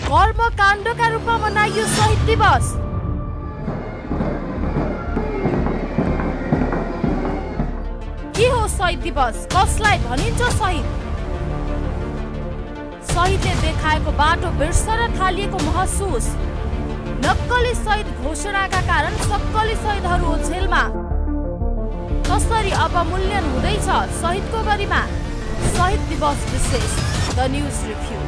कर्मकाण्डका रूपमा मनाइयो शहीद दिवस। के हो शहीद दिवस, कसलाई भनिन्छ शहीद? शहीदले देखाएको बाटो बिर्सन थालिएको महसुस। नक्कली शहीद घोषणाका कारण सक्कली शहीदहरू जेलमा। कसरी अवमूल्यन हुँदैछ शहीदको गरिमा? शहीद दिवस विशेष द न्यूज रिभ्यू।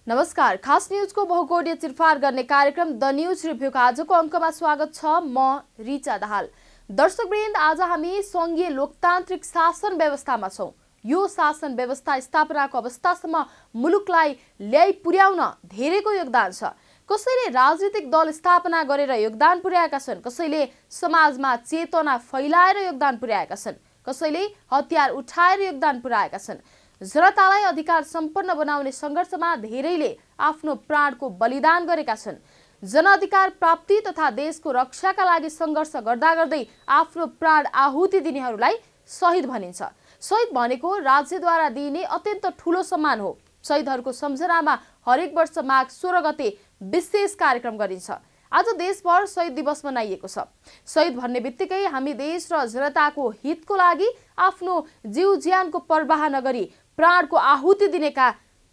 नमस्कार, खास न्यूजको बहुकोणीय चिरफार गर्ने कार्यक्रम द न्यूज रिभ्यूका आजको अङ्कमा स्वागत छ। म रिचा दाहाल। दर्शकवृन्द, आज हामी संघीय लोकतान्त्रिक शासन व्यवस्थामा छौं। यो शासन व्यवस्था स्थापनाको अवस्थासम्म मुलुकलाई ल्याइ पुर्याउन धेरैको योगदान छ। कसैले राजनीतिक दल स्थापना गरेर योगदान पुर्याएका छन्, कसैले समाजमा चेतना फैलाएर योगदान पुर्याएका छन्, कसैले हतियार उठाएर योगदान पुर्याएका छन्। जनतालाई अधिकार सम्पन्न बनाउने सङ्घर्षमा धेरैले आफ्नो प्राणको बलिदान गरेका छन्। जनअधिकार प्राप्ति तथा देशको रक्षाका लागि सङ्घर्ष गर्दा गर्दै आफ्नो प्राण आहुति दिनेहरूलाई शहीद भनिन्छ। शहीद भनेको राज्यद्वारा दिइने अत्यन्त ठूलो सम्मान हो। शहीदहरूको सम्झनामा हरेक वर्ष माघ 16 गते विशेष कार्यक्रम गरिन्छ। आज देशभर शहीद दिवस मनाइएको छ। शहीद भन्ने बित्तिकै हामी देश र जनताको हितको लागि आफ्नो जीव ज्यानको परवाह नगरी प्राणको आहुति दिनेका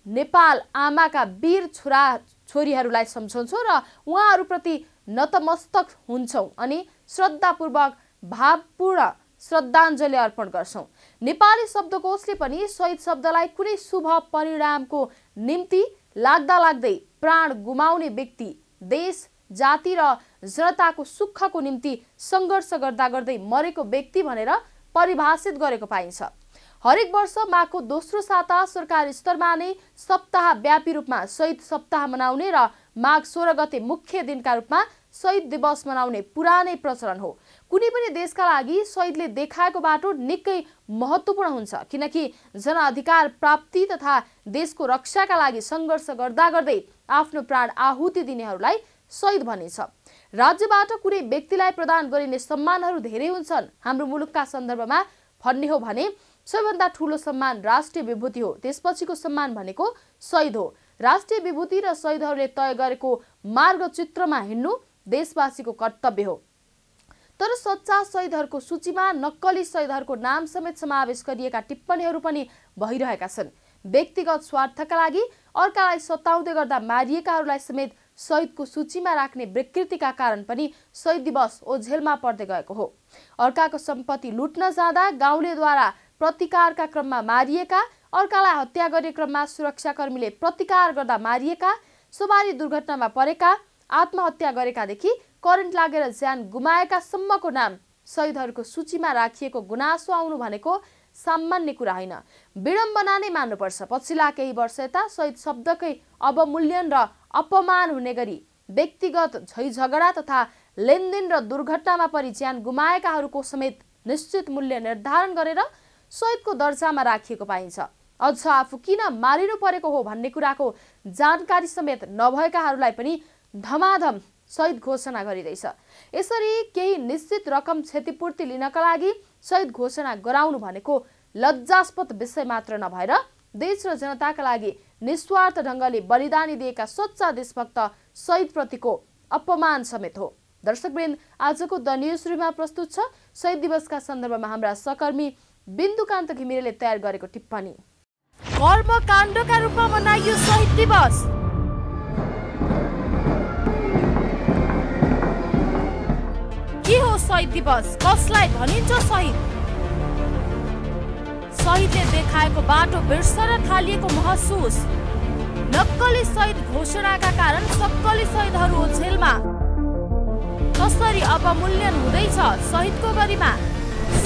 नेपाल आमाका वीर छोरा छोरीहरूलाई सम्झन्छौँ र उहाँहरूप्रति नतमस्तक हुन्छौँ अनि श्रद्धापूर्वक भावपूर्ण श्रद्धाञ्जली अर्पण गर्छौँ। नेपाली शब्दकोशले पनि शहीद शब्दलाई कुनै शुभ परिणामको निम्ति लाग्दा लाग्दै प्राण गुमाउने व्यक्ति, देश जाति र जनताको सुखको निम्ति सङ्घर्ष गर्दा गर्दै मरेको व्यक्ति भनेर परिभाषित गरेको पाइन्छ। हरेक वर्ष माघको दोस्रो साता सरकारी स्तरमा नै सप्ताहव्यापी रूपमा शहीद सप्ताह मनाउने र माघ 16 गते मुख्य दिनका रूपमा शहीद दिवस मनाउने पुरानै प्रचलन हो। कुनै पनि देशका लागि शहीदले देखाएको बाटो निकै महत्त्वपूर्ण हुन्छ, किनकि जनअधिकार प्राप्ति तथा देशको रक्षाका लागि सङ्घर्ष गर्दा गर्दै आफ्नो प्राण आहुति दिनेहरूलाई शहीद भनिन्छ। राज्यबाट कुनै व्यक्तिलाई प्रदान गरिने सम्मानहरू धेरै हुन्छन्। हाम्रो मुलुकका सन्दर्भमा भन्ने हो भने सबैभन्दा ठूलो सम्मान राष्ट्रिय विभूति हो। त्यसपछिको सम्मान भनेको शहीद हो। राष्ट्रिय विभूति र शहीदहरूले तय गरेको मार्गचित्रमा हिँड्नु देशवासीको कर्तव्य हो। तर सच्चा शहीदहरूको सूचीमा नक्कली शहीदहरूको नाम समेत समावेश गरिएका टिप्पणीहरू पनि भइरहेका छन्। व्यक्तिगत स्वार्थका लागि अर्कालाई सताउँदै गर्दा मारिएकाहरूलाई समेत शहीदको सूचीमा राख्ने विकृतिका कारण पनि शहीद दिवस ओझेलमा पर्दै गएको हो। अर्काको सम्पत्ति लुट्न जाँदा गाउँलेद्वारा प्रतिकारका क्रममा मारिएका, अर्कालाई हत्या गर्ने क्रममा सुरक्षाकर्मीले प्रतिकार गर्दा मारिएका, सवारी दुर्घटनामा परेका, आत्महत्या गरेकादेखि करेन्ट लागेर ज्यान गुमाएका सम्मको नाम शहीदहरूको सूचीमा राखिएको गुनासो आउनु भनेको सामान्य कुरा होइन, विडम्बना नै मान्नुपर्छ। पछिल्ला केही वर्ष यता शहीद शब्दकै अवमूल्यन र अपमान हुने गरी व्यक्तिगत झैझगडा तथा लेनदेन र दुर्घटनामा परि ज्यान गुमाएकाहरूको समेत निश्चित मूल्य निर्धारण गरेर शहीदको दर्जामा राखिएको पाइन्छ। अझ आफू किन मारिनु परेको हो भन्ने कुराको जानकारी समेत नभएकाहरूलाई पनि धमाधम शहीद घोषणा गरिँदैछ। यसरी केही निश्चित रकम क्षतिपूर्ति लिनका लागि शहीद घोषणा गराउनु भनेको लज्जास्पद विषय मात्र नभएर देश र जनताका लागि निस्वार्थ ढङ्गले बलिदानी दिएका सच्चा देशभक्त शहीदप्रतिको अपमान समेत हो। दर्शकवृन्द, आजको द न्यूज रिभ्यूमा प्रस्तुत छ शहीद दिवसका सन्दर्भमा हाम्रा सहकर्मी बिन्दुकान्त घिमिरेले तयार गरेको टिप्पणी। कर्मकाण्डका रूपमा मनाइयो शहीद दिवस। के हो शहीद दिवस, कसलाई भनिन्छ शहीद? शहीदले देखाएको बाटो बिर्सन थालिएको महसुस। नक्कली शहीद घोषणाका कारण सक्कली शहीदहरू जेलमा। कसरी अवमूल्यन हुँदैछ शहीदको गरिमा?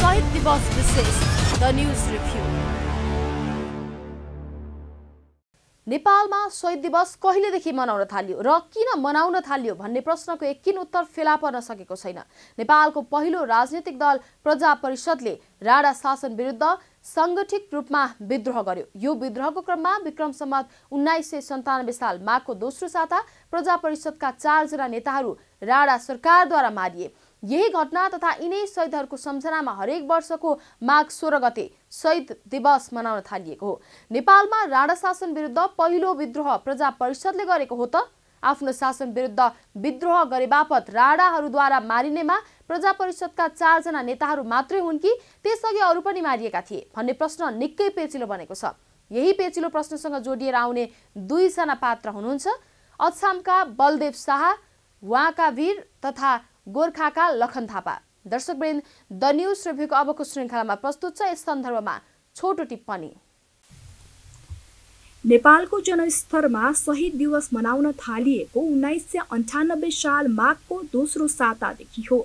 शहीद दिवस विशेष द न्यूज रिभ्यू। नेपालमा शहीद दिवस कहिलेदेखि मनाउन थालियो र किन मनाउन थालियो भन्ने प्रश्नको एकिन उत्तर फेला पर्न सकेको छैन। नेपालको पहिलो राजनीतिक दल प्रजा परिषदले राणा शासन विरुद्ध संगठित रूपमा विद्रोह गर्यो। यो विद्रोहको क्रममा विक्रम सम्वत 1997 साल माघको दोस्रो साता प्रजा परिषदका 4 जना नेताहरू राणा सरकारद्वारा मारिए। यही घटना तथा यिनै शहीदहरूको सम्झनामा हरेक वर्षको माघ 16 गते शहीद दिवस मनाउन थालिएको हो। नेपालमा राणा शासन विरुद्ध पहिलो विद्रोह प्रजा परिषदले गरेको हो त? आफ्नो शासन विरुद्ध विद्रोह गरे बापत राणाहरूद्वारा मारिनेमा प्रजा परिषदका 4 जना नेताहरू मात्रै हुन् कि त्यसअघि अरू पनि मारिएका थिए भन्ने प्रश्न निकै पेचिलो बनेको छ। यही पेचिलो प्रश्नसँग जोडिएर आउने 2 जना पात्र हुनुहुन्छ अछामका बलदेव शाह, उहाँका वीर तथा गोर्खाका लखन थापा। दर्शकवृन्द, द न्यूज रिभ्यूको अबको श्रृङ्खलामा प्रस्तुत छ यस सन्दर्भमा छोटो टिप्पणी। नेपालको जनस्तरमा शहीद दिवस मनाउन थालिएको 1998 साल माघको दोस्रो सातादेखि हो।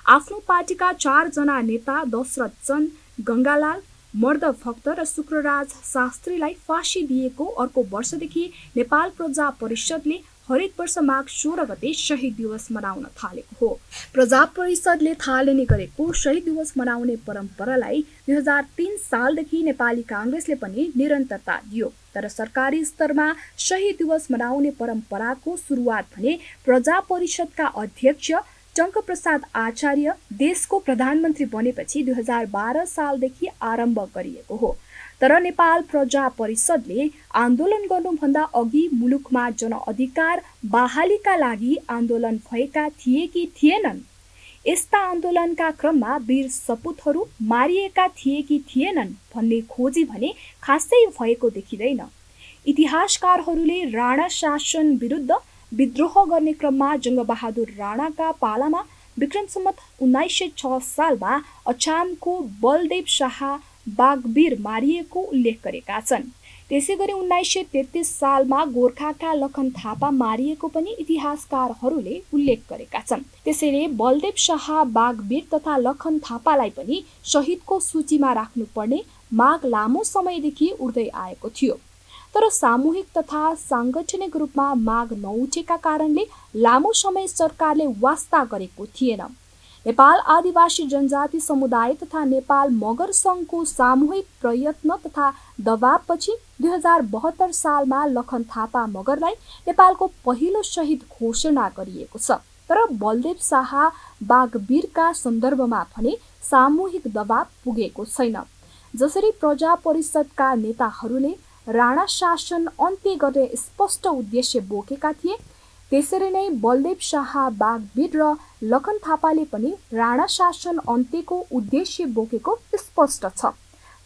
आफ्नो पार्टीका 4 जना नेता दशरथ चन्द, गंगालाल, मर्दभक्त र शुक्रराज शास्त्रीलाई फाँसी दिएको अर्को वर्षदेखि नेपाल प्रजा परिषदले हरेक वर्ष माघ 16 गते शहीद दिवस मनाउन थालेको हो। प्रजा परिषदले थालनी गरेको शहीद दिवस मनाउने परम्परालाई 2003 सालदेखि नेपाली कांग्रेसले पनि निरन्तरता दियो। तर सरकारी स्तरमा शहीद दिवस मनाउने परम्पराको सुरुवात भने प्रजा परिषदका अध्यक्ष टङ्कप्रसाद आचार्य देशको प्रधानमन्त्री बनेपछि 2012 सालदेखि आरम्भ गरिएको हो। तर नेपाल प्रजा परिषदले आन्दोलन गर्नुभन्दा अघि मुलुकमा जनअधिकार बहालीका लागि आन्दोलन भएका थिए कि थिएनन्? यस्ता आन्दोलनका क्रममा वीर सपुतहरू मारिएका थिए कि थिएनन् भन्ने खोजी भने खासै भएको देखिँदैन। इतिहासकारहरूले राणा शासन विरुद्ध विद्रोह गर्ने क्रममा जङ्गबहादुर राणाका पालामा विक्रम सम्वत 1906 सालमा अछामको बलदेव शाह बागवीर मारिएको उल्लेख गरेका छन्। त्यसैगरी 1933 सालमा गोर्खाका लखन थापा मारिएको पनि इतिहासकारहरूले उल्लेख गरेका छन्। त्यसैले बलदेव शाह बागवीर तथा लखन थापालाई पनि शहीदको सूचीमा राख्नुपर्ने माग लामो समयदेखि उठ्दै आएको थियो। तर सामूहिक तथा साङ्गठनिक रूपमा माग नउठेका कारणले लामो समय सरकारले वास्ता गरेको थिएन। नेपाल आदिवासी जनजाति समुदाय तथा नेपाल मगर सङ्घको सामूहिक प्रयत्न तथा दबावपछि 2072 सालमा लखन थापा मगरलाई नेपालको पहिलो शहीद घोषणा गरिएको छ। तर बलदेव शाह बागवीरका सन्दर्भमा भने सामूहिक दबाव पुगेको छैन। जसरी प्रजा परिषदका नेताहरूले राणा शासन अन्त्य गर्ने स्पष्ट उद्देश्य बोकेका थिए, त्यसरी नै बलदेव शाह बागवीर र लखन थापाले पनि राणा शासन अन्त्यको उद्देश्य बोकेको स्पष्ट छ।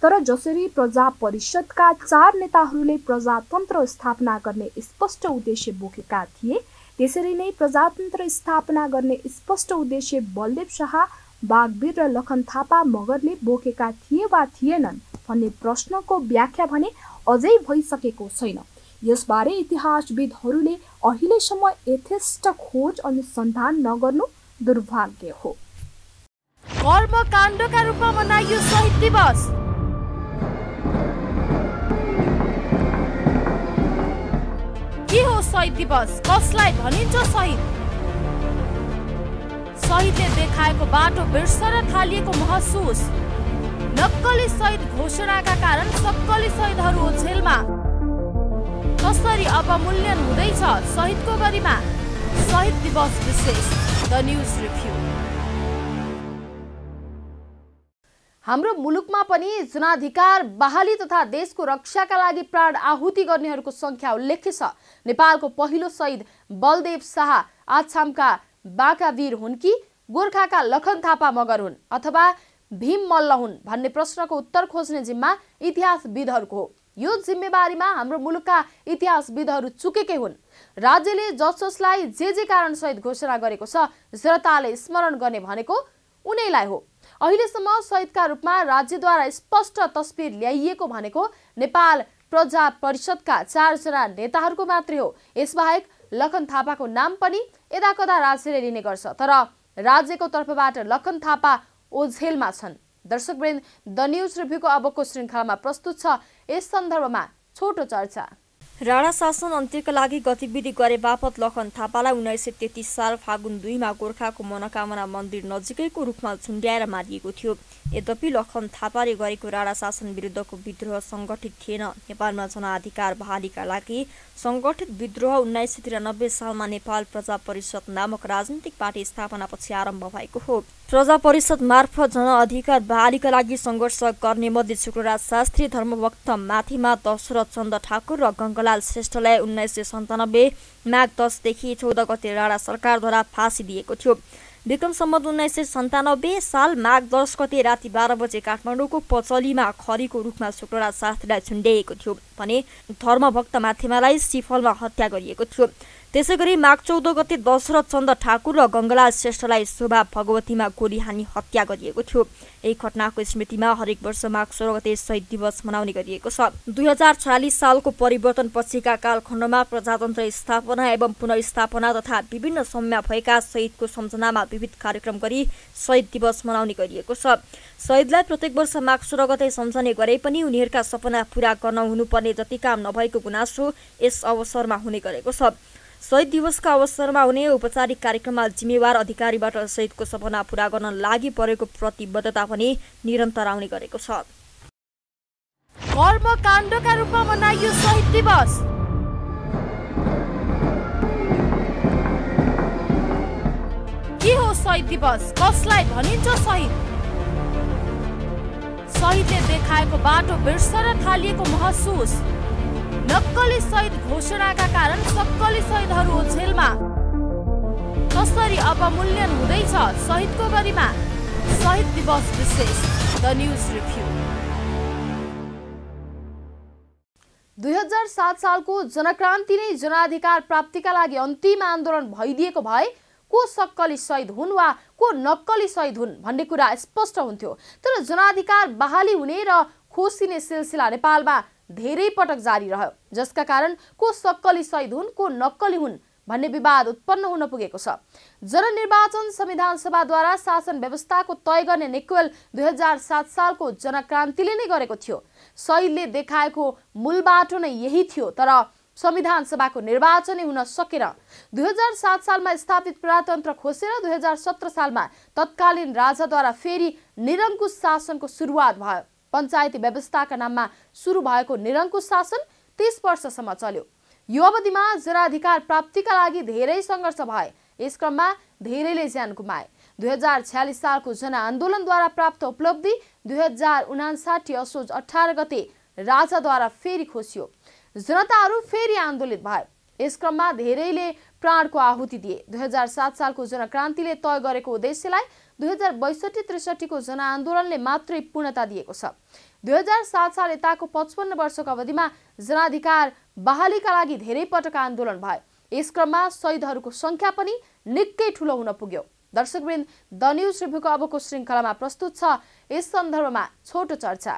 तर जसरी प्रजा परिषदका 4 नेताहरूले प्रजातन्त्र स्थापना गर्ने स्पष्ट उद्देश्य बोकेका थिए, त्यसरी नै प्रजातन्त्र स्थापना गर्ने स्पष्ट उद्देश्य बलदेव शाह बागवीर र लखन थापा मगरले बोकेका थिए वा थिएनन् भन्ने प्रश्नको व्याख्या भने अझै भइसकेको छैन। यसबारे इतिहासविदहरूले अहिलेसम्म यथेष्ट खोज अनुसन्धान नगर्नु दुर्भाग्य हो। कर्मकाण्डका रूपमा मनाइयो शहीद दिवस। के हो शहीद दिवस? कसलाई भनिन्छ शहीद? शहीदले देखाएको बाटो बिर्सन थालिएको महसुस। नक्कली शहीद घोषणाका कारण सक्कली शहीदहरू ओझेलमा। कसरी अपमूल्यन हुँदैछ शहीदको गरिमा? शहीद दिवस विशेष द न्यूज रिभ्यू। हाम्रो मुलुकमा पनि जनाधिकार बहाली तथा देशको रक्षाका लागि प्राण आहुति गर्नेहरूको संख्या उल्लेख्य छ। नेपालको पहिलो शहीद बलदेव शाह आछामका बाकावीर हुन् कि गोर्खाका लखन थापा मगर हुन् अथवा भीम मल्ल हुन् भन्ने प्रश्नको उत्तर खोज्ने जिम्मा इतिहासविदहरूको हो। यो जिम्मेवारीमा हाम्रो मुलुकका इतिहासविदहरू चुकेकै हुन्। राज्यले जसजसलाई जे कारण शहीद घोषणा गरेको छ जनताले स्मरण गर्ने भनेको उनैलाई हो। अहिलेसम्म शहीदका रूपमा राज्यद्वारा स्पष्ट तस्बिर ल्याइएको भनेको नेपाल प्रजा परिषदका 4 जना नेताहरूको मात्रै हो। यसबाहेक लखन थापाको नाम पनि यदाकदा राज्यले लिने गर्छ, तर राज्यको तर्फबाट लखन थापा ओझेलमा छन्। दर्शकवृन्द, द न्यूज रिभ्यूको अबको श्रृङ्खलामा प्रस्तुत छ यस सन्दर्भमा छोटो चर्चा। राणा शासन अन्त्यका लागि गतिविधि गरे बापत लखन थापालाई 1933 साल फागुन 2 मा गोर्खाको मनोकामना मन्दिर नजिकैको रूखमा झुन्ड्याएर मारिएको थियो। यद्यपि लखन थापाले गरेको राणा शासन विरुद्धको विद्रोह सङ्गठित थिएन। नेपालमा जनअधिकार बहालीका लागि सङ्गठित विद्रोह 1993 सालमा नेपाल प्रजा परिषद नामक राजनीतिक पार्टी स्थापनापछि आरम्भ भएको हो। प्रजा परिषद मार्फत जनअधिकार बहालीका लागि सङ्घर्ष गर्ने मध्ये शुक्रराज शास्त्री, धर्मभक्त माथिमा दशरथ चन्द ठाकुर र गङ्गलाल श्रेष्ठलाई 1997 माघ 10 देखि 14 गते राणा सरकारद्वारा फाँसी दिएको थियो। विक्रम सम्वत 1997 साल माघ 10 गते राति 12 बजे काठमाडौँको पचलीमा खरीको रूखमा शुक्रराज शास्त्रीलाई झुन्ड्याइएको थियो भने धर्मभक्त माथिमालाई सिफलमा हत्या गरिएको थियो। त्यसैगरी माघ 14 गते दशरथ चन्द ठाकुर र गङ्गलाल श्रेष्ठलाई शोभा भगवतीमा गोली हानी हत्या गरिएको थियो। यही घटनाको स्मृतिमा हरेक वर्ष माघ 16 गते शहीद दिवस मनाउने गरिएको छ। 2046 सालको परिवर्तन पछिका कालखण्डमा प्रजातन्त्र स्थापना एवं पुनर्स्थापना तथा विभिन्न समयमा भएका शहीदको सम्झनामा विविध कार्यक्रम गरी शहीद दिवस मनाउने गरिएको छ। शहीदलाई प्रत्येक वर्ष माघ 16 गते सम्झने गरे पनि उनीहरूका सपना पूरा गर्न हुनुपर्ने जति काम नभएको गुनासो यस अवसरमा हुने गरेको छ। शहीद दिवसका अवसरमा हुने औपचारिक कार्यक्रममा जिम्मेवार अधिकारीबाट शहीदको सपना पूरा गर्न लागि परेको प्रतिबद्धता पनि निरन्तर आउने गरेको छ। कर्मकाण्डका रूपमा मनाइयो शहीद दिवस। के हो शहीद दिवस? कसलाई भनिन्छ शहीद? शहीदले देखाएको बाटो बिर्सन थालिएको महसुस। नक्कली शहीद घोषणाका कारण सक्कली शहीदहरू ओछेलमा। कसरी अवमूल्यन हुँदैछ शहीदको गरिमा? शहीद दिवस विशेष द न्यूज रिभ्यू। 2007 सालको जनक्रान्ति नै जनाधिकार प्राप्तिका लागि अन्तिम आन्दोलन भइदिएको भए को सक्कली शहीद हुन् वा को नक्कली शहीद हुन् भन्ने कुरा स्पष्ट हुन्थ्यो। तर जनाधिकार बहाली हुने र खोसिने सिलसिला नेपालमा धेरै पटक जारी रह्यो, जसका कारण को सक्कली शहीद हुन् को नक्कली हुन् भन्ने विवाद उत्पन्न हुन पुगेको छ। जननिर्वाचन संविधान सभाद्वारा शासन व्यवस्थाको तय गर्ने निकोल 2007 सालको जनक्रान्तिले नै गरेको थियो। शहीदले देखाएको मूल बाटो नै यही थियो, तर संविधान सभाको निर्वाचनै हुन सकेन। 2007 सालमा स्थापित प्रजातन्त्र खोसेर 2017 सालमा तत्कालीन राजाद्वारा फेरि निरङ्कुश शासनको सुरुवात भयो। पञ्चायती व्यवस्थाका नाममा सुरु भएको निरङ्कुश शासन 30 वर्षसम्म चल्यो। यो अवधिमा जनाधिकार प्राप्तिका लागि धेरै सङ्घर्ष भए। यस क्रममा धेरैले ज्यान गुमाए। 2046 सालको जनआन्दोलनद्वारा प्राप्त उपलब्धि 2059 असोज 18 गते राजाद्वारा फेरि खोसियो। जनताहरू फेरि आन्दोलित भए। यस क्रममा धेरैले प्राणको आहुति दिए। 2007 सालको जनक्रान्तिले तय गरेको उद्देश्यलाई 2062-63 को जनआन्दोलनले मात्रै पूर्णता दिएको छ। 2007 साल यताको 55 वर्षको अवधिमा जनाधिकार बहालीका लागि धेरै पटक आन्दोलन भए। यस क्रममा शहीदहरूको संख्या पनि निकै ठूलो हुन पुग्यो। दर्शकवृन्द, द न्यूज रिभ्यूको अबको श्रृङ्खलामा प्रस्तुत छ यस सन्दर्भमा छोटो चर्चा।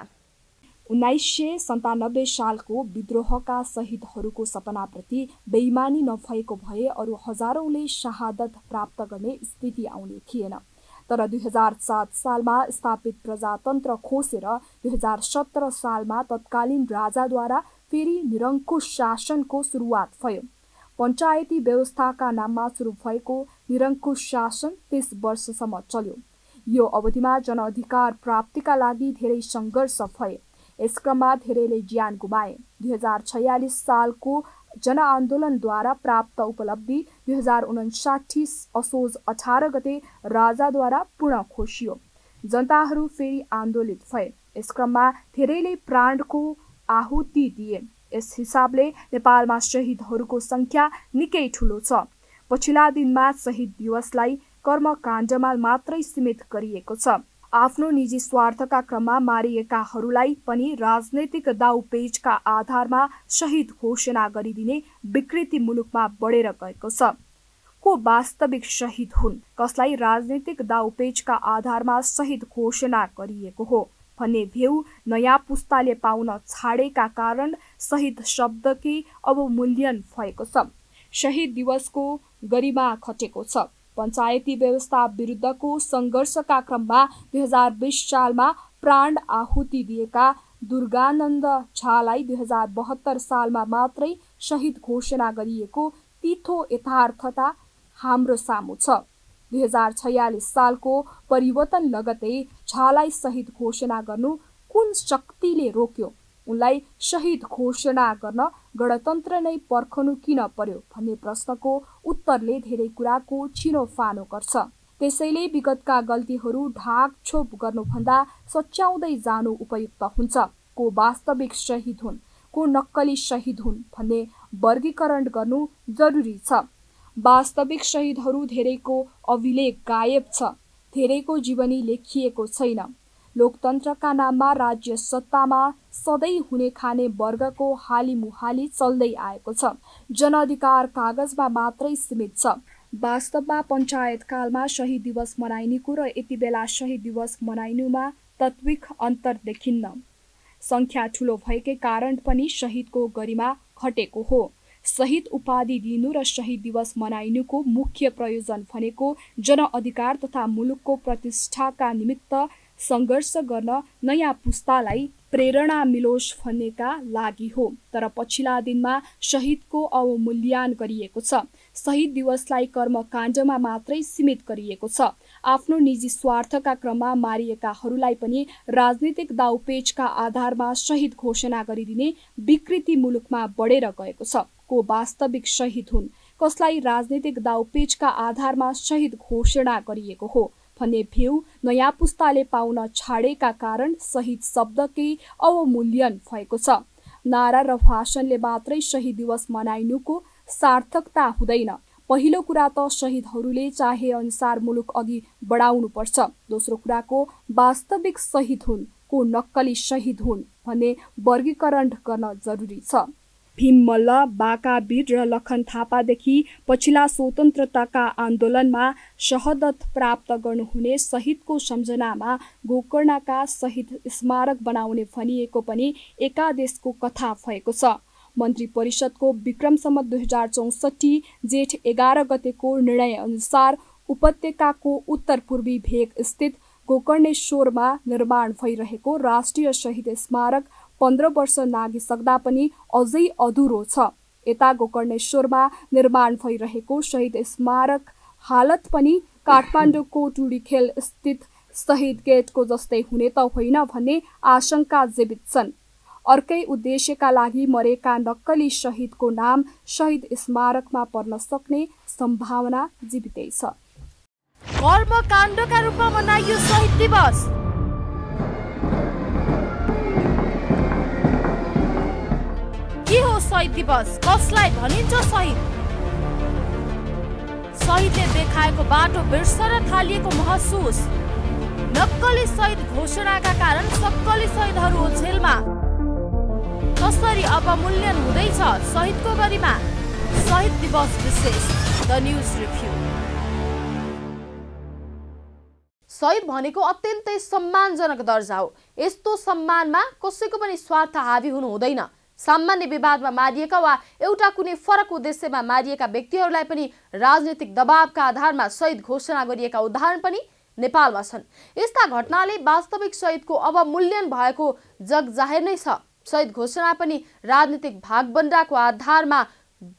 1997 सालको विद्रोहका शहीदहरूको सपनाप्रति बेइमानी नभएको भए अरू हजारौंले शहादत प्राप्त गर्ने स्थिति आउने थिएन। तर 2007 सालमा स्थापित प्रजातन्त्र खोसेर 2017 सालमा तत्कालीन राजाद्वारा फेरि निरङ्कुश शासनको सुरुवात भयो। पञ्चायती व्यवस्थाका नाममा सुरु भएको निरङ्कुश शासन 30 वर्षसम्म चल्यो। यो अवधिमा जनअधिकार प्राप्तिका लागि धेरै सङ्घर्ष भए। यस क्रममा धेरैले ज्यान गुमाए। 2046 सालको जनआन्दोलनद्वारा प्राप्त उपलब्धि 2059 असोज 18 गते राजाद्वारा पूर्ण खोसियो। जनताहरू फेरि आन्दोलित भए। यस क्रममा धेरैले प्राणको आहुति दिए। यस हिसाबले नेपालमा शहीदहरूको संख्या निकै ठूलो छ। पछिल्ला दिनमा शहीद दिवसलाई कर्मकाण्डमा मात्रै सीमित गरिएको छ। आफ्नो निजी स्वार्थका क्रममा मारिएकाहरूलाई पनि राजनैतिक दाउपेचका आधारमा शहीद घोषणा गरिदिने विकृति मुलुकमा बढेर गएको छ। को वास्तविक शहीद हुन्, कसलाई राजनैतिक दाउपेचका आधारमा शहीद घोषणा गरिएको हो भन्ने भेउ नयाँ पुस्ताले पाउन छाडेका कारण शहीद शब्दकै अवमूल्यन भएको छ। शहीद दिवसको गरिमा खटेको छ। पञ्चायती व्यवस्था विरुद्धको सङ्घर्षका क्रममा 2020 सालमा प्राण आहुति दिएका दुर्गानन्द झालाई 2072 सालमा मात्रै शहीद घोषणा गरिएको तिथो यथार्थता हाम्रो सामु छ। 2046 सालको परिवर्तन लगतै झालाई शहीद घोषणा गर्नु कुन शक्तिले रोक्यो? उनलाई शहीद घोषणा गर्न गणतन्त्र नै पर्खनु किन पर्यो भन्ने प्रश्नको उत्तरले धेरै कुराको छिनोफानो गर्छ। त्यसैले विगतका गल्तीहरू ढाकछोप गर्नुभन्दा सच्याउँदै जानु उपयुक्त हुन्छ। को वास्तविक शहीद हुन्, को नक्कली शहीद हुन् भन्ने वर्गीकरण गर्नु जरुरी छ। वास्तविक शहीदहरू धेरैको अभिलेख गायब छ, धेरैको जीवनी लेखिएको छैन। लोकतन्त्रका नाममा राज्य सत्तामा सधैँ हुने खाने वर्गको हालीमुहाली चल्दै आएको छ। जनअधिकार कागजमा मात्रै सीमित छ। वास्तवमा पञ्चायत कालमा शहीद दिवस मनाइनुको र यति बेला शहीद दिवस मनाइनुमा तत्विक अन्तर देखिन्न। संख्या ठूलो भएकै कारण पनि शहीदको गरिमा घटेको हो। शहीद उपाधि दिनु र शहीद दिवस मनाइनुको मुख्य प्रयोजन भनेको जनअधिकार तथा मुलुकको प्रतिष्ठाका निमित्त सङ्घर्ष गर्न नयाँ पुस्तालाई प्रेरणा मिलोस् भन्नेका लागि हो। तर पछिल्ला दिनमा शहीदको अवमूल्यान गरिएको छ। शहीद दिवसलाई कर्मकाण्डमा मात्रै सीमित गरिएको छ। आफ्नो निजी स्वार्थका क्रममा मारिएकाहरूलाई पनि राजनीतिक दाउपेचका आधारमा शहीद घोषणा गरिदिने विकृति मुलुकमा बढेर गएको छ। को वास्तविक शहीद हुन्, कसलाई राजनीतिक दाउपेचका आधारमा शहीद घोषणा गरिएको हो भन्ने भ्यू नयाँ पुस्ताले पाउन छाडेका कारण शहीद शब्दकै अवमूल्यन भएको छ। नारा र भाषणले मात्रै शहीद दिवस मनाइनुको सार्थकता हुँदैन। पहिलो कुरा त शहीदहरूले चाहे अनुसार मुलुक अघि बढाउनु पर्छ। दोस्रो कुराको वास्तविक शहीद हुन्, को नक्कली शहीद हुन् भन्ने वर्गीकरण गर्न जरुरी छ। भीम मल्ल, बाका वीर र लखन थापादेखि पछिल्ला स्वतन्त्रताका आन्दोलनमा शहादत प्राप्त गर्नुहुने शहीदको सम्झनामा गोकर्णका शहीद स्मारक बनाउने भनिएको पनि एकादेशको कथा भएको छ। मन्त्री परिषदको विक्रम सम्वत 2064 जेठ 11 गतेको निर्णय अनुसार उपत्यकाको उत्तर पूर्वी भेग स्थित गोकर्णेश्वरमा निर्माण भइरहेको राष्ट्रिय शहीद स्मारक 15 वर्ष नागिसक्दा पनि अझै अधुरो छ। यता गोकर्णेश्वरमा निर्माण भइरहेको शहीद स्मारक हालत पनि काठमाडौँको टुडीखेल स्थित शहीद गेटको जस्तै हुने त होइन भन्ने आशंका जीवित छन्। अर्कै उद्देश्यका लागि मरेका नक्कली शहीदको नाम शहीद स्मारकमा पर्न सक्ने सम्भावना जीवितै छ। कर्मकाण्डका रूपमा मनाइयो शहीद दिवस। के हो शहीद दिवस? कसलाई भनिन्छ शहीद? शहीदले देखाएको बाटो बिर्सन थालिएको महसुस। नक्कली शहीद घोषणाका कारण सक्कली शहीदहरू ओझेलमा। कसरी अवमूल्यन हुँदैछ शहीदको गरिमा? शहीद दिवस विशेष द न्यूज रिभ्यू। शहीद भनेको अत्यन्तै सम्मानजनक दर्जा हो। यस्तो सम्मानमा कसैको पनि स्वार्थ हावी हुनु हुँदैन। सामान्य विवादमा मारिएका वा एउटा कुनै फरक उद्देश्यमा मारिएका व्यक्तिहरूलाई पनि राजनीतिक दबावका आधारमा शहीद घोषणा गरिएका उदाहरण पनि नेपालमा छन्। यस्ता घटनाले वास्तविक शहीदको अवमूल्यन भएको जग जाहेर नै छ। शहीद घोषणा पनि राजनीतिक भागबण्डाको आधारमा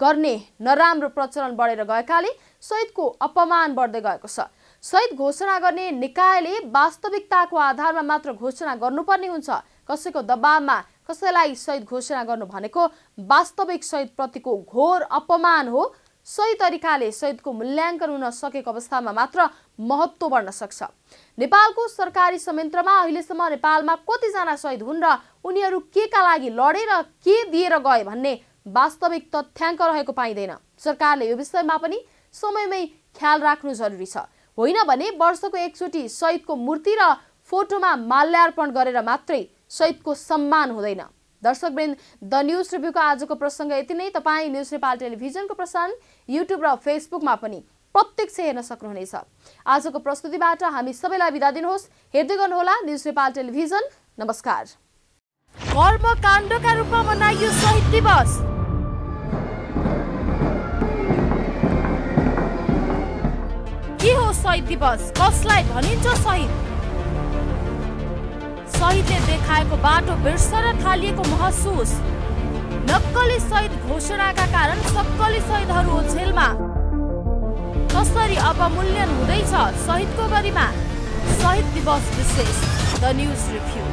गर्ने नराम्रो प्रचलन बढेर गएकाले शहीदको अपमान बढ्दै गएको छ। शहीद घोषणा गर्ने निकायले वास्तविकताको आधारमा मात्र घोषणा गर्नुपर्ने हुन्छ। कसैको दबावमा कसैलाई शहीद घोषणा गर्नु भनेको वास्तविक शहीद प्रतिको घोर अपमान हो। सही तरिकाले शहीदको मूल्याङ्कन हुन सकेको अवस्थामा मात्र महत्त्व बढ्न सक्छ। नेपालको सरकारी संयन्त्रमा अहिलेसम्म नेपालमा कतिजना शहीद हुन् र उनीहरू केका लागि लडेर के दिएर गए भन्ने वास्तविक तथ्याङ्क रहेको पाइँदैन। सरकारले यो विषयमा पनि समयमै ख्याल राख्नु जरुरी छ। होइन भने वर्षको एकचोटि शहीदको मूर्ति र फोटोमा माल्यार्पण गरेर मात्रै शहीदको सम्मान हुँदैन। दर्शकवृन्द, द न्यूज रिभ्यूको आजको प्रसङ्ग यति नै। तपाईँ न्यूज नेपाल टेलिभिजनको प्रसारण युट्युब र फेसबुकमा पनि प्रत्यक्ष हेर्न सक्नुहुनेछ। आजको प्रस्तुतिबाट हामी सबैलाई बिदा दिनुहोस्। हेर्दै गर्नुहोला न्यूज नेपाल टेलिभिजन। नमस्कार। कर्मकाण्डका रूपमा मनाइयो शहीद दिवस। के हो शहीद दिवस? कसलाई भनिन्छ शहीद? शहीदले देखाएको बाटो बिर्सन थालिएको महसुस। नक्कली शहीद घोषणाका कारण सक्कली शहीदहरू ओझेलमा। कसरी अवमूल्यन हुँदैछ शहीदको गरिमा। शहीद दिवस विशेष द न्यूज रिभ्यू।